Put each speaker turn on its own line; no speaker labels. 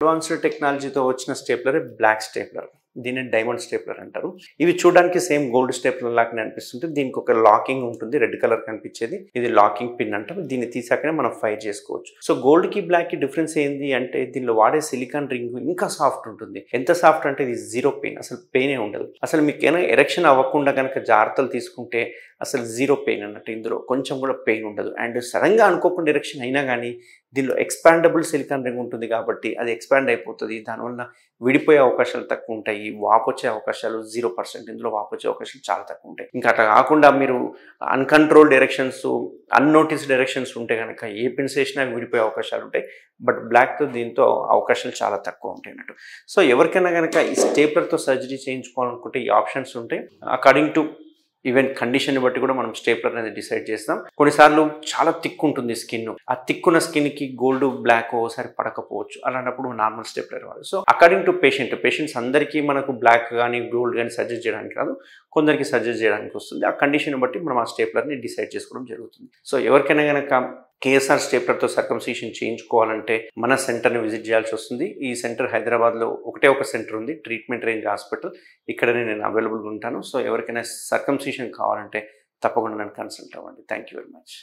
Advanced టెక్నాలజీతో వచ్చిన stapler black stapler. దీన్ని డైమండ్ స్టేప్లర్ అంటారు. ఇవి చూడడానికి సేమ్ గోల్డ్ స్టేప్లర్ లాగానే అనిపిస్తుంది. దీనికి ఒక లాకింగ్ ఉంటుంది, రెడ్ కలర్ కనిపించేది. ఇది లాకింగ్ పిన్ అంటారు. దీన్ని తీసాకనే మనం ఫైర్ చేసుకోవచ్చు. సో గోల్డ్ కి బ్లాక్ కి డిఫరెన్స్ ఏంది అంటే దీనిలో వాడే సిలికాన్ రింగ్ ఇంకా సాఫ్ట్ ఉంటుంది. ఎంత సాఫ్ట్ అంటే ఇది జీరో పెయిన్, అసలు పెయినే ఉండదు. అసలు మీకు ఏమైనా ఎరెక్షన్ అవ్వకుండా కనుక జాగ్రత్తలు తీసుకుంటే అసలు జీరో పెయిన్ అన్నట్టు, ఇందులో కొంచెం కూడా పెయిన్ ఉండదు. అండ్ సడన్గా అనుకోకుండా ఎరెక్షన్ అయినా కానీ దీనిలో ఎక్స్పాండబుల్ సిలికాన్ రింగ్ ఉంటుంది కాబట్టి అది ఎక్స్పాండ్ అయిపోతుంది. దానివల్ల విడిపోయే అవకాశాలు తక్కువ ఉంటాయి. వాపు వచ్చే అవకాశాలు 0%. ఇందులో వాపు వచ్చే అవకాశాలు చాలా తక్కువ ఉంటాయి. ఇంకా అట్లా కాకుండా మీరు అన్కంట్రోల్డ్ డైరెక్షన్స్, అన్నోటిస్డ్ డైరెక్షన్స్ ఉంటే కనుక ఏ పిన్స్ వేసినా విడిపోయే అవకాశాలు ఉంటాయి. బట్ బ్లాక్తో దీంతో అవకాశాలు చాలా తక్కువ ఉంటాయి అన్నట్టు. సో ఎవరికైనా కనుక ఈ స్టేప్లర్తో సర్జరీ చేయించుకోవాలనుకుంటే ఈ ఆప్షన్స్ ఉంటాయి. అకార్డింగ్ టు ఈవెన్ కండిషన్ బట్టి కూడా మనం స్టేప్లర్ అనేది డిసైడ్ చేస్తాం. కొన్నిసార్లు చాలా థిక్ ఉంటుంది స్కిన్. ఆ థిక్ ఉన్న స్కిన్కి గోల్డ్ బ్లాక్ ఓసారి పడకపోవచ్చు. అలాంటప్పుడు నార్మల్ స్టేప్లర్ వాడు. సో అకార్డింగ్ టు పేషెంట్స్ అందరికీ మనకు బ్లాక్ కానీ గోల్డ్ కానీ సజెస్ట్ చేయడానికి రాదు, కొందరికి సజెస్ట్ చేయడానికి వస్తుంది. ఆ కండిషన్ బట్టి మనం ఆ స్టేప్లర్ని డిసైడ్ చేసుకోవడం జరుగుతుంది. సో ఎవరికైనా కనుక కేఎస్ఆర్ స్టేప్లర్తో సర్కంసిషన్ చేయించుకోవాలంటే మన సెంటర్ని విజిట్ చేయాల్సి వస్తుంది. ఈ సెంటర్ హైదరాబాద్లో ఒకటే ఒక సెంటర్ ఉంది, ట్రీట్మెంట్ రేంజ్ హాస్పిటల్. ఇక్కడనే నేను అవైలబుల్గా ఉంటాను. సో ఎవరికైనా సర్కంసిషన్ కావాలంటే తప్పకుండా నన్ను కన్సల్ట్ అవ్వండి. Thank you very much.